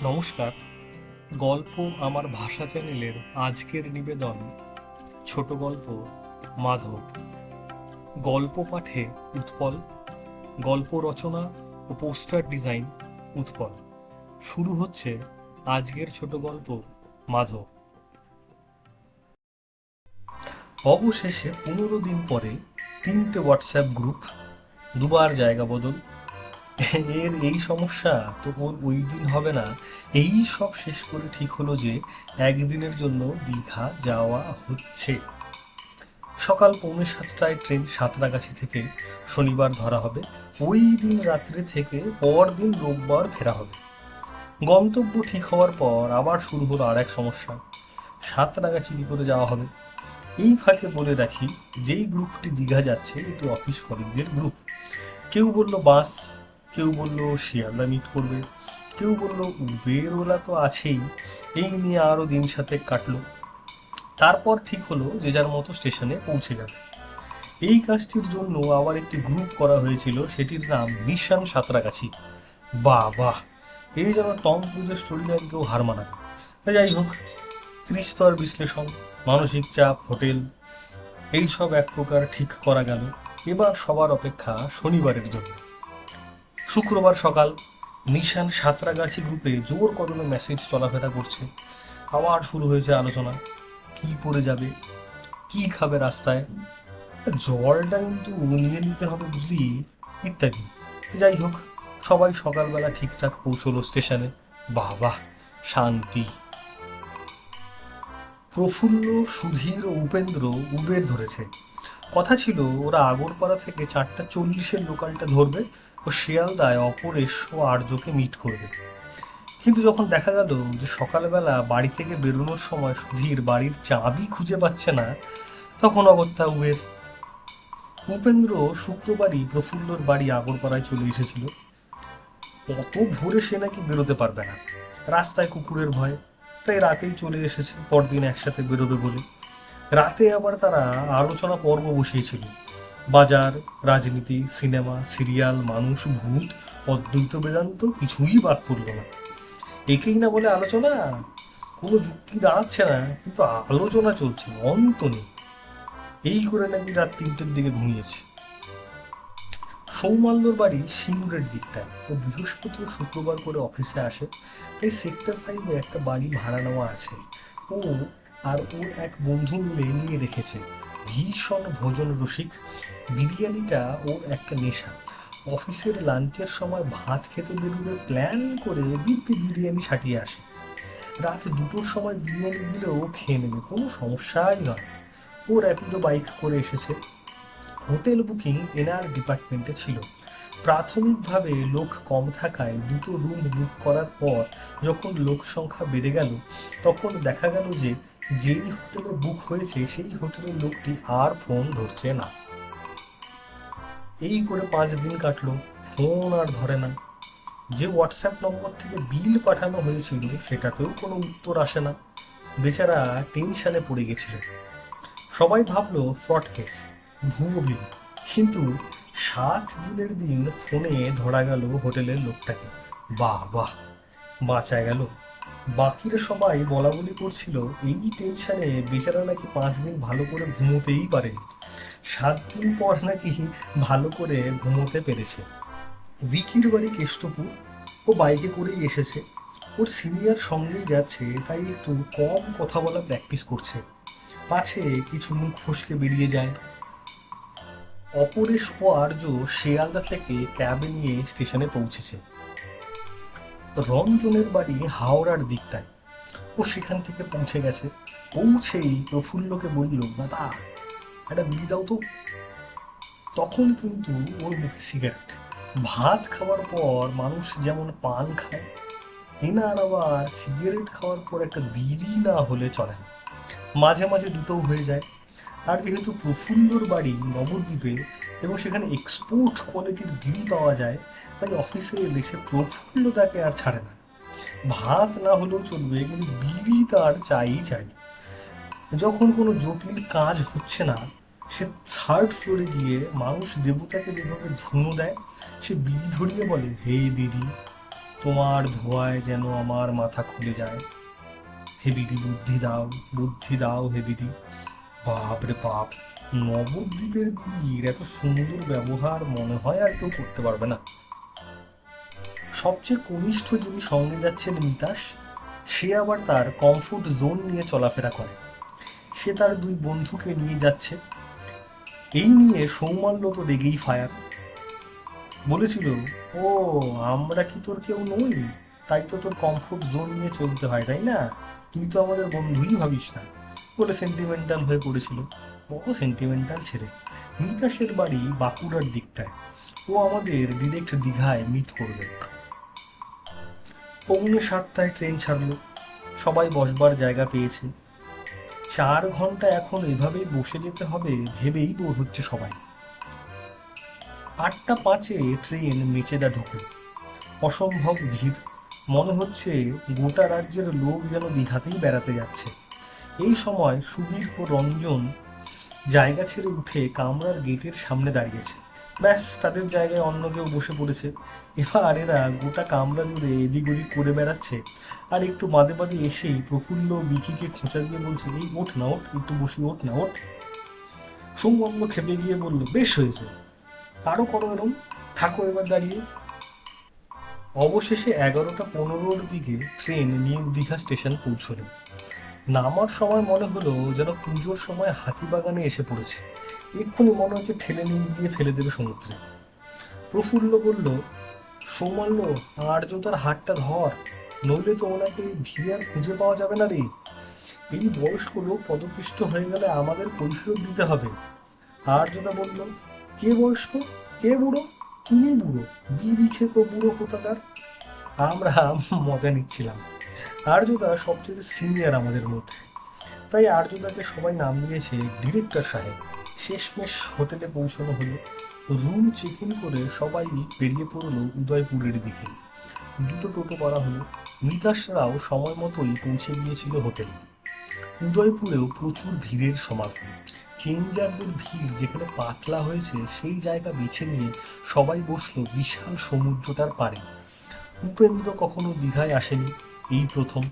নমস্কার। গল্প আমার ভাষা চ্যানেলের আজকের নিবেদন ছোট গল্প মাধব। গল্প পাঠে উৎপল, গল্প রচনা ও পোস্টার ডিজাইন উৎপল। শুরু হচ্ছে আজকের ছোট গল্প মাধব। অবশেষে 15 দিন পরে 3টে হোয়াটসঅ্যাপ গ্রুপ, দুবার জায়গা বদল। এর এই সমস্যা তো ওর ওই দিন হবে না। এই সব শেষ করে ঠিক হলো যে একদিনের জন্য দীঘা যাওয়া হচ্ছে। সকাল 6:45টায় ট্রেন সাঁতরাগাছি থেকে শনিবার ধরা হবে। ওই দিন রাত্রে থেকে পরদিন রোববার ফেরা হবে। গন্তব্য ঠিক হওয়ার পর আবার শুরু হলো আর এক সমস্যা, সাঁতরাগাছি কী করে যাওয়া হবে। এই ফাঁকে বলে রাখি, যেই গ্রুপটি দীঘা যাচ্ছে এটি অফিস কলিগদের গ্রুপ। কেউ বলল বাস, কেউ বলল শিয়ালদা মিট করবে, কেউ বলল উবের ওলা তো আছেই। এই নিয়ে আরও দিন সাথে কাটলো। তারপর ঠিক হলো যে যার মতো স্টেশনে পৌঁছে যাবে। এই কাজটির জন্য আবার একটি গ্রুপ করা হয়েছিল, সেটির নাম মিশন সাঁতরাগাছি। বাহ বাহ, এই যেন টম ক্রুজের স্টোরি লাইনকেও হার মানাবে। যাই হোক, ত্রিস্তর বিশ্লেষণ, মানসিক চাপ, হোটেল, এইসব এক প্রকার ঠিক করা গেল। এবার সবার অপেক্ষা শনিবারের জন্য। শুক্রবার সকাল, মিশন সাঁতরাগাছি গ্রুপে জোর কদমে মেসেজ চলাফেরা করছে। আবার শুরু হয়েছে আলোচনা, কি পরে যাবে, কি খাবে রাস্তায়, জলটা কিন্তু নিয়ে নিতে হবে বুঝলি, ইত্যাদি। যাই হোক, সবাই সকালবেলা ঠিকঠাক পৌঁছলো স্টেশনে। বাহ বাহ, শান্তি। প্রফুল্ল, সুধীর ও উপেন্দ্র উবের ধরেছে। কথা ছিল ওরা আগরপাড়া থেকে 4:40-এর লোকালটা ধরবে ও শিয়ালদায় অপরেশ ও আর্যকে মিট করবে। কিন্তু যখন দেখা গেল যে সকালবেলা বাড়ি থেকে বেরোনোর সময় সুধীর বাড়ির চাবি খুঁজে পাচ্ছে না, তখন অগত্যা উবের। উপেন্দ্র শুক্রবারই প্রফুল্লর বাড়ি আগরপাড়ায় চলে এসেছিল। অত ভোরে সে নাকি বেরোতে পারবে না, রাস্তায় কুকুরের ভয়, তাই রাতেই চলে এসেছে পরদিন একসাথে বেরোবে বলে। রাতে আবার তারা আলোচনা পর্ব বসিয়েছিল। বাজার, রাজনীতি, সিনেমা, সিরিয়াল, মানুষ, ভূত, অদ্বৈত বেদান্ত, কিছুই বাদ পড়ল না। একেই না বলে আলোচনা, কোনো যুক্তি দাঁড়াচ্ছে না, কিন্তু আলোচনা চলছে, অন্ত নেই। এই করে নাকি রাত 3টের দিকে ঘুমিয়েছে। সৌমাল্যর বাড়ি সিঙ্গুরের দিকটায়, ও বৃহস্পতি ও শুক্রবার করে অফিসে আসে, তাই সেক্টর 5-এ একটা বাড়ি ভাড়া নেওয়া আছে। ও আর ওর এক বন্ধু মিলে নিয়ে রেখেছে। ভীষণ ভোজন রসিক, বিরিয়ানিটা ওর একটা নেশা। অফিসের লাঞ্চের সময় ভাত খেতে বেরোবে প্ল্যান করে দিব্যি বিরিয়ানি সাটিয়ে আসে। রাত 2টোর সময় বিরিয়ানি দিলেও ও খেয়ে নেবে, কোনো সমস্যাই নয়। ও র্যাপিডো বাইক করে এসেছে। হোটেল বুকিং এনআর ডিপার্টমেন্টে ছিল। প্রাথমিকভাবে লোক কম থাকায় 2টো রুম বুক করার পর যখন লোক সংখ্যা বেড়ে গেল, তখন দেখা গেল যে যেই হোটেলে বুক হয়েছে সেই হোটেলের লোকটি আর ফোন ধরছে না। এই করে 5 দিন কাটলো, ফোন আর ধরে না। যে হোয়াটসঅ্যাপ নম্বর থেকে বিল পাঠানো হয়েছিল সেটাতেও কোনো উত্তর আসে না। বেচারা টেনশনে পড়ে গেছিল। সবাই ভাবলো ফ্রড কেস, ভুয়ো বিল। কিন্তু 7 দিনের দিন ফোনে ধরা গেল হোটেলের লোকটাকে। বাহ বাহ, বাঁচা গেল। বাকিরা সবাই বলা বলি করছিল এই টেনশনে বেচারা নাকি 5 দিন ভালো করে ঘুমোতেই পারেনি। 7 দিন পর নাকি ভালো করে ঘুমোতে পেরেছে। ভিকির বাড়ি কেষ্টপুর, ও বাইকে করেই এসেছে। ওর সিনিয়র সঙ্গেই যাচ্ছে, তাই একটু কম কথা বলা প্র্যাকটিস করছে, পাছে কিছু মুখ ফসকে বেরিয়ে যায়। অপরেশ ও আর্য শিয়ালদা থেকে ক্যাবে নিয়ে স্টেশনে পৌঁছেছে। রঞ্জনের বাড়ি হাওড়ার দিকটায়, ও সেখান থেকে পৌঁছে গেছে। পৌঁছেই প্রফুল্লকে বলল, দাদা একটা বিড়ি দাও তো। তখন কিন্তু ওর মুখে সিগারেট। ভাত খাওয়ার পর মানুষ যেমন পান খায়, এনার আবার সিগারেট খাওয়ার পর একটা বিড়ি না হলে চলে না। মাঝে মাঝে দুটোও হয়ে যায়। আর যেহেতু প্রফুল্লর বাড়ি নবদ্বীপে এবং সেখানে এক্সপোর্ট কোয়ালিটির বিড়ি পাওয়া যায়, তাই অফিসে এলে সে প্রফুল্ল তাকে আর ছাড়ে না। ভাত না হলেও চলবে, কিন্তু বিড়ি তার চাই চাই। যখন কোনো জটিল কাজ হচ্ছে না, সে 3rd ফ্লোরে গিয়ে মানুষ দেবতাকে যেভাবে ধুনো দেয়, সে বিড়ি ধরিয়ে বলে, হে বিড়ি, তোমার ধোঁয়ায় যেন আমার মাথা খুলে যায়। হেবিদি বুদ্ধি দাও, বুদ্ধি দাও হেবিদি। বাপ রে বাপ, নবদ্বীপের বিড়ির এত সুন্দর ব্যবহার মনে হয় আর কেউ করতে পারবে না। সবচেয়ে কনিষ্ঠ যিনি সঙ্গে যাচ্ছেন মিতাস, সে আবার তার কমফোর্ট জোন নিয়ে চলাফেরা করে। সে তার দুই বন্ধুকে নিয়ে যাচ্ছে। এই নিয়ে সৌমাল্য তো রেগেই ফায়ার। বলেছিল, ও আমরা কি তোর কেউ নই? তাই তো তোর কমফোর্ট জোন নিয়ে চলতে হয়, তাই না? তুই তো আমাদের বন্ধুই ভাবিস না, বলে সেন্টিমেন্টাল হয়ে পড়েছিল। বড় সেন্টিমেন্টাল ছেলে। মিতাসের বাড়ি বাঁকুড়ার দিকটায়। ও আমাদের ডিরেক্ট দীঘায় মিট করবে। 6:45 ট্রেন ছাড়লো। সবাই বসবার জায়গা পেয়েছে। 4 ঘন্টা এখন এভাবেই বসে যেতে হবে ভেবেই বোর হচ্ছে সবাই। 8:05 ট্রেন মেচেদা ঢুকলো। অসম্ভব ভিড়। মনে হচ্ছে গোটা রাজ্যের লোক যেন দীঘাতেই বেড়াতে যাচ্ছে। এই সময় সুবীর ও রঞ্জন জায়গা ছেড়ে উঠে কামরার গেটের সামনে দাঁড়িয়েছে। ব্যাস, তাদের জায়গায় অন্য কেউ বসে পড়েছে। এবার এরা গোটা কামরা জুড়ে এদিক ওদিক করে বেড়াচ্ছে। আর একটু বাদে বাদে এসেই প্রফুল্ল বিকিকে খোঁচা দিয়ে বলছে, এই ওঠ না ওঠ, একটু বসি, ওঠ না ওঠ। সৌমন্য খেপে গিয়ে বলল, বেশ হয়েছে, আরো করো এরম, থাকো এবার দাঁড়িয়ে। অবশেষে 11:15 দিকে ট্রেন নিউ দীঘা স্টেশন পৌঁছল। নামার সময় মনে হলো যেন পুজোর সময় হাতিবাগানে এসে পড়েছে। এক্ষুনি মনে হচ্ছে ঠেলে নিয়ে গিয়ে ফেলে দেবে সমুদ্রে। প্রফুল্ল বলল, সৌমাল্য, আর্যতার হাতটা ধর, নইলে তো ওনাকে এই ভিড়ে আর খুঁজে পাওয়া যাবে না রে। এই বয়স্ক লোক পদপিষ্ট হয়ে গেলে আমাদের কৈফিয়ত দিতে হবে। আর্যতা বলল, কে বয়স্ক, কে বুড়ো? তুমি বুড়ো, বিড়ি খেকো বুড়ো কোথাকার। আমরা মজা নিচ্ছিলাম। আর্যদা সবচেয়ে সিনিয়র আমাদের মধ্যে, তাই আর্যদাকে সবাই নাম দিয়েছে ডিরেক্টর সাহেব। শেষমেশ হোটেলে পৌঁছানো হলো। রুম চেক ইন করে সবাই বেরিয়ে পড়লো উদয়পুরের দিকে। 2টো টোটো করা হলো। মিতাসরাও সময় মতোই পৌঁছে গিয়েছিল হোটেলে। উদয়পুরেও প্রচুর ভিড়ের সমাগম। চেঞ্জারদের ভিড় যেখানে পাতলা হয়েছে সেই জায়গা বেছে নিয়ে সবাই বসলো বিশাল সমুদ্রটার পাড়ে। উপেন্দ্র কখনো দীঘায় আসেনি, এই প্রথম।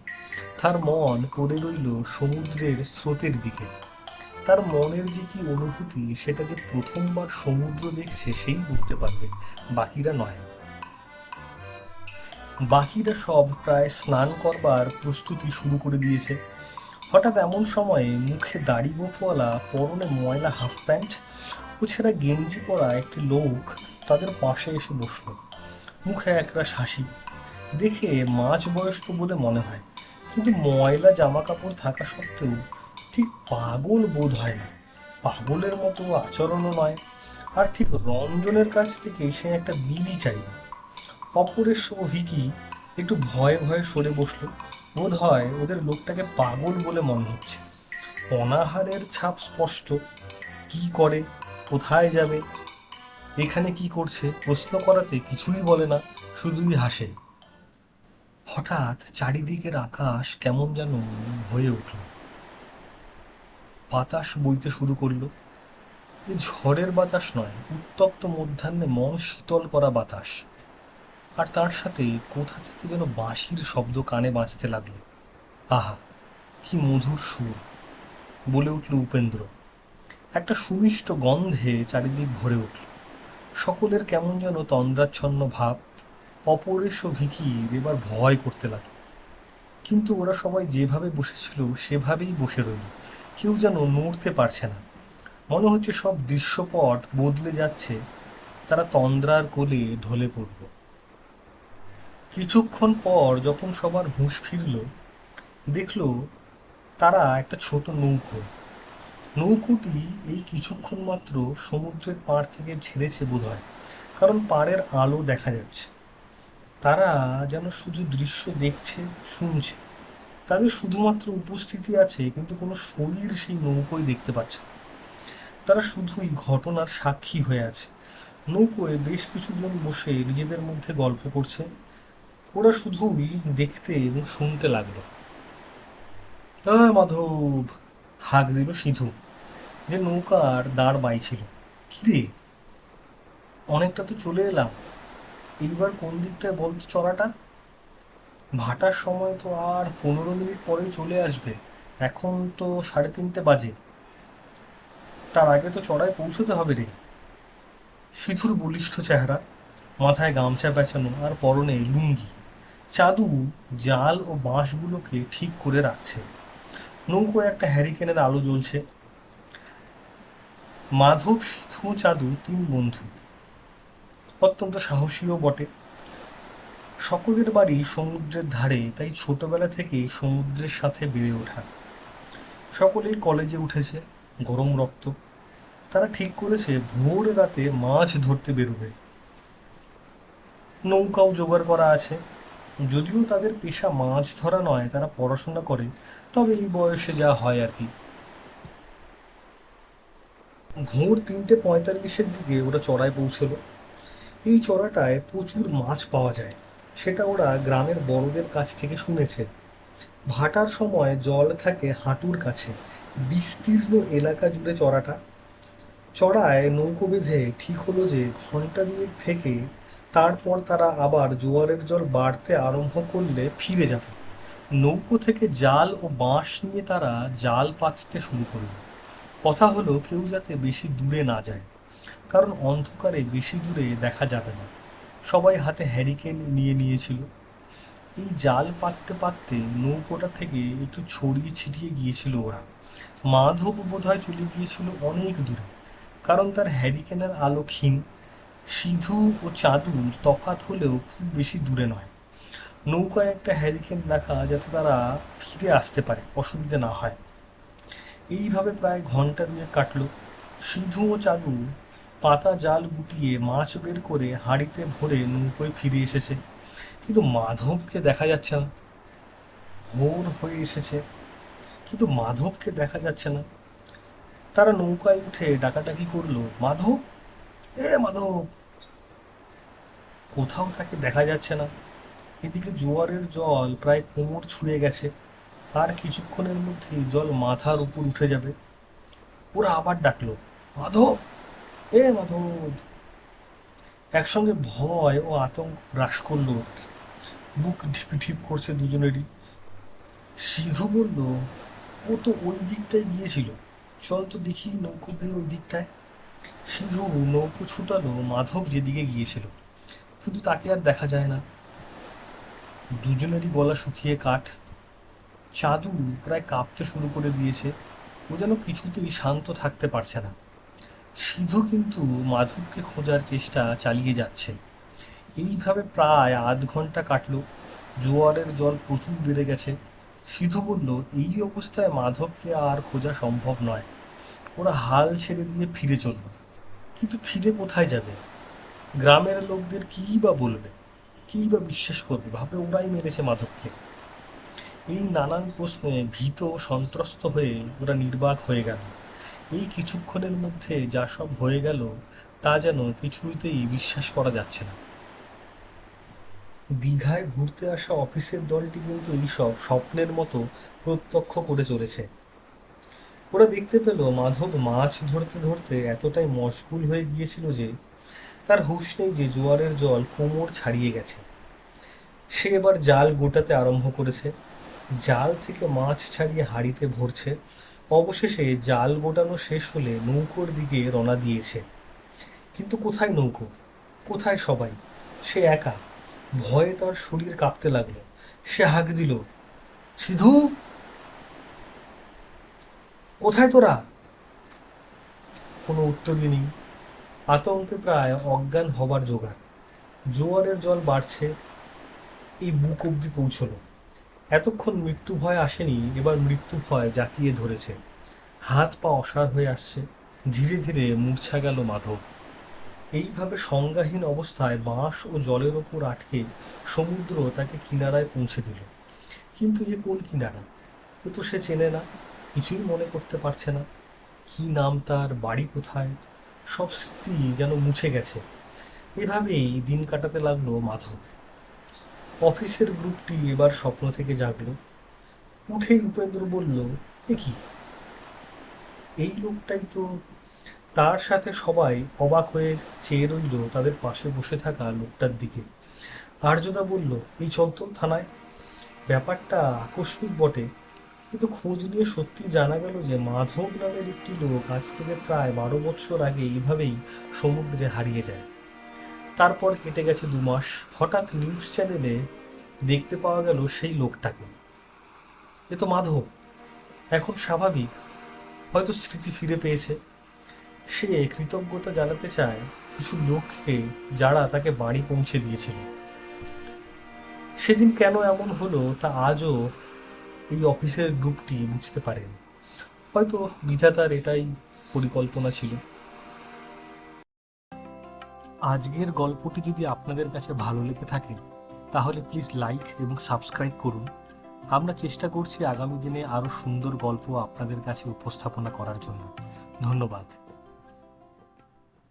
তার মন পড়ে রইল সমুদ্রের স্রোতের দিকে। তার মনের যে কি অনুভূতি, সেটা যে প্রথমবার সমুদ্র দেখছে সেই বুঝতে পারবে, বাকিরা নয়। বাকিরা সব প্রায় স্নান করবার প্রস্তুতি শুরু করে দিয়েছে। হঠাৎ এমন সময়ে মুখে দাড়ি গোঁফওয়ালা, পরনে ময়লা হাফ প্যান্ট ও ছেঁড়া গেঞ্জি পরা একটি লোক তাদের পাশে এসে বসল। মুখে একরাশ হাসি। দেখে মাঝ বয়স্ক বলে মনে হয়, কিন্তু ময়লা জামা কাপড় থাকা সত্ত্বেও ঠিক পাগল বোধ হয় না। পাগলের মতো আচরণও নয়। আর ঠিক রঞ্জনের কাছ থেকে সে একটা বিড়ি চাইল। অপরেশ ও ভিকি একটু ভয়ে ভয়ে সরে বসলো। বোধ হয় ওদের লোকটাকে পাগল বলে মনে হচ্ছে। অনাহারের ছাপ স্পষ্ট। কি করে, কোথায় যাবে, এখানে কি করছে প্রশ্ন করাতে কিছুই বলে না, শুধুই হাসে। হঠাৎ চারিদিকের আকাশ কেমন যেন হয়ে উঠল। বাতাস বইতে শুরু করলো। এ ঝড়ের বাতাস নয়, উত্তপ্ত মধ্যাহ্নে মন শীতল করা বাতাস। আর তার সাথে কোথা থেকে যেন বাঁশির শব্দ কানে বাজতে লাগলো। আহা, কি মধুর সুর! বলে উঠল উপেন্দ্র। একটা সুমিষ্ট গন্ধে চারিদিক ভরে উঠল। সকলের কেমন যেন তন্দ্রাচ্ছন্ন ভাব। অপরেশ ও ভিকির এবার ভয় করতে লাগলো। কিন্তু ওরা সবাই যেভাবে বসেছিল সেভাবেই বসে রইল। কেউ যেন নড়তে পারছে না। মনে হচ্ছে সব দৃশ্যপট বদলে যাচ্ছে। তারা তন্দ্রার কোলে ঢলে পড়ল। কিছুক্ষণ পর যখন সবার হুঁশ ফিরল, দেখল তারা একটা ছোট নৌকো। নৌকোটি এই কিছুক্ষণ মাত্র সমুদ্রের পাড় থেকে ছেড়েছে বোধহয়, কারণ পাড়ের আলো দেখা যাচ্ছে। তারা যেন শুধু দৃশ্য দেখছে, শুনছে। তাদের শুধুমাত্র উপস্থিতি আছে, কিন্তু কোনো শরীর সেই নৌকোয় দেখতে পাচ্ছে না। তারা শুধুই ঘটনার সাক্ষী হয়ে আছে। নৌকোয় বেশ কিছুজন বসে নিজেদের মধ্যে গল্প করছে। ওরা শুধুই দেখতে এবং শুনতে লাগলো। মাধব, হাঁক দিল সিধু, যে নৌকার দাঁড় বাইছিল। কিরে, অনেকটা তো চলে এলাম, এইবার কোন দিকটায় বলতো চড়াটা? ভাটার সময় তো আর 15 মিনিট পরেই চলে আসবে। এখন তো 3:30 বাজে। তার আগে তো চড়ায় পৌঁছতে হবে রে। সিধুর বলিষ্ঠ চেহারা, মাথায় গামছা পেঁচানো আর পরনে লুঙ্গি। চাঁদু জাল ও বাঁশগুলোকে ঠিক করে রাখছে। নৌকোয় একটা হ্যারিকেনের আলো জ্বলছে। মাধব, সিধু ও চাঁদু 3 বন্ধু, অত্যন্ত সাহসীও বটে। সকলের বাড়ি সমুদ্রের ধারে, তাই ছোটবেলা থেকেই সমুদ্রের সাথে বেড়ে ওঠা। সকলেই কলেজে উঠেছে, গরম রক্ত। তারা ঠিক করেছে ভোর রাতে মাছ ধরতে বেরোবে। নৌকাও জোগাড় করা আছে। যদিও তাদের পেশা মাছ ধরা নয়, তারা পড়াশোনা করে, তবে এই বয়সে যা হয় আর কি। ভোর 3:45-এর দিকে ওরা চড়ায় পৌঁছলো। এই চড়াটায় প্রচুর মাছ পাওয়া যায়, সেটা ওরা গ্রামের বড়দের কাছ থেকে শুনেছে। ভাটার সময় জল থাকে হাঁটুর কাছে, বিস্তীর্ণ এলাকা জুড়ে চড়াটা। চড়ায় নৌকো বেঁধে ঠিক হলো যে ঘন্টা দুয়েক থেকে তারপর তারা আবার জোয়ারের জল বাড়তে আরম্ভ করলে ফিরে যাবে। নৌকো থেকে জাল ও বাঁশ নিয়ে তারা জাল পাততে শুরু করল। কথা হলো কেউ যাতে বেশি দূরে না যায়, কারণ অন্ধকারে বেশি দূরে দেখা যাবে না। সবাই হাতে হ্যারিকেন নিয়ে নিয়েছিল। এই জাল পাততে পাততে নৌকোটা থেকে একটু ছড়িয়ে ছিটিয়ে গিয়েছিল ওরা। মাধব বোধহয় চলে গিয়েছিল অনেক দূরে, কারণ তার হ্যারিকেনের আলো ক্ষীণ। সিধু ও চাঁদুর তফাৎ হলেও খুব বেশি দূরে নয়। নৌকায় একটা হ্যারিকেন রাখা যাতে তারা ফিরে আসতে পারে, অসুবিধে না হয়। এইভাবে প্রায় ঘন্টা দুয়েক কাটল। সিধু ও চাঁদু পাতা জাল গুটিয়ে মাছ বের করে হাঁড়িতে ভরে নৌকোয় ফিরে এসেছে, কিন্তু মাধবকে দেখা যাচ্ছে না। ভোর হয়ে এসেছে, কিন্তু মাধবকে দেখা যাচ্ছে না। তারা নৌকায় উঠে ডাকাডাকি করলো, মাধব, এ মাধব! কোথাও তাকে দেখা যাচ্ছে না। এদিকে জোয়ারের জল প্রায় কোমর ছুঁয়ে গেছে, আর কিছুক্ষণের মধ্যেই জল মাথার উপর উঠে যাবে। ওরা আবার ডাকলো, মাধব, এ মাধব! একসঙ্গে ভয় ও আতঙ্ক গ্রাস করলো ওদের। বুক ঢিপঢিপ করছে দুজনেরই। সিধু বলল, ও তো ওই দিকটায় গিয়েছিল, চল তো দেখি নৌকো দিয়ে ওই দিকটায়। সিধু নৌকো ছুটালো মাধব যেদিকে গিয়েছিল, কিন্তু তাকে আর দেখা যায় না। দুজনেরই গলা শুকিয়ে কাঠ। চাঁদু প্রায় কাঁপতে শুরু করে দিয়েছে, ও যেন কিছুতেই শান্ত থাকতে পারছে না। সিধু কিন্তু মাধবকে খোঁজার চেষ্টা চালিয়ে যাচ্ছে। এইভাবে প্রায় আধ ঘন্টা কাটলো। জোয়ারের জল প্রচুর বেড়ে গেছে। সিধু বলল, এই অবস্থায় মাধবকে আর খোঁজা সম্ভব নয়। ওরা হাল ছেড়ে দিয়ে ফিরে চলল। কিন্তু ফিরে কোথায় যাবে? গ্রামের লোকদের কী বা বলবে, কী বা বিশ্বাস করবে, ভাবে ওরাই মেরেছে মাধবকে। এই নানান প্রশ্নে ভীত ও সন্ত্রস্ত হয়ে ওরা নির্বাক হয়ে গেল। এই কিছুক্ষণের মধ্যে যা সব হয়ে গেল তা যেন কিছুতেই বিশ্বাস করা যাচ্ছে না। দীঘায় ঘুরতে আসা অফিসের দলটি কিন্তু এইসব স্বপ্নের মতো প্রত্যক্ষ করে চলেছে। ওরা দেখতে পেল মাধব মাছ ধরতে ধরতে এতটাই মশগুল হয়ে গিয়েছিল যে তার হুঁশ নেই যে জোয়ারের জল কোমর ছাড়িয়ে গেছে। সে এবার জাল গোটাতে আরম্ভ করেছে। জাল থেকে মাছ ছাড়িয়ে হাঁড়িতে ভরছে। অবশেষে জাল গোটানো শেষ হলে নৌকোর দিকে রওনা দিয়েছে। কিন্তু কোথায় নৌকো, কোথায় সবাই? সে একা। ভয়ে তার শরীর কাঁপতে লাগলো। সে হাঁক দিল, সিধু, কোথায় তোরা? কোনো উত্তরই নেই। আতঙ্কে প্রায় অজ্ঞান হবার জোগাড়। জোয়ারের জল বাড়ছে, এই বুক অব্দি পৌঁছলো। এতক্ষণ মৃত্যু ভয় আসেনি, এবার মৃত্যু ভয় জাঁকিয়ে ধরেছে। হাত পা অসাড় হয়ে আসছে। ধীরে ধীরে মূর্ছা গেল মাধব। এইভাবে সংজ্ঞাহীন অবস্থায় বাঁশ ও জলের ওপর আটকে সমুদ্র তাকে কিনারায় পৌঁছে দিল। কিন্তু এ কোন কিনারা? এ তো সে চেনে না, কিছুই মনে করতে পারছে না। কি নাম তার, বাড়ি কোথায়, সব স্মৃতি যেন মুছে গেছে। এভাবেই দিন কাটাতে লাগলো মাধব। অফিসের গ্রুপটি এবার স্বপ্ন থেকে জাগলো। উঠেই উপেন্দ্র বলল, এ কি, এই লোকটাই তো। তার সাথে সবাই অবাক হয়ে চেয়ে রইল তাদের পাশে বসে থাকা লোকটার দিকে। আর্যদা বলল, এই চল তো থানায়। ব্যাপারটা আকস্মিক বটে, কিন্তু খোঁজ নিয়ে সত্যি জানা গেল যে মাধব নামের একটি লোক আজ থেকে প্রায় 12 বছর আগে এইভাবেই সমুদ্রে হারিয়ে যায়। তারপর কেটে গেছে 2 মাস, হঠাৎ নিউজ চ্যানেলে দেখতে পাওয়া গেল সেই লোকটাকে। এ তো মাধব, এখন স্বাভাবিক, হয়তো স্মৃতি ফিরে পেয়েছে। সে কৃতজ্ঞতা জানাতে চায় কিছু লোককে যারা তাকে বাড়ি পৌঁছে দিয়েছিল। সেদিন কেন এমন হলো তা আজও এই অফিসের গ্রুপটি বুঝতে পারেন। হয়তো বিধাতার এটাই পরিকল্পনা ছিল। আজকের গল্পটি যদি আপনাদের কাছে ভালো লেগে থাকে তাহলে প্লিজ লাইক এবং সাবস্ক্রাইব করুন। আমরা চেষ্টা করছি আগামী দিনে আরও সুন্দর গল্প আপনাদের কাছে উপস্থাপনা করার জন্য। ধন্যবাদ।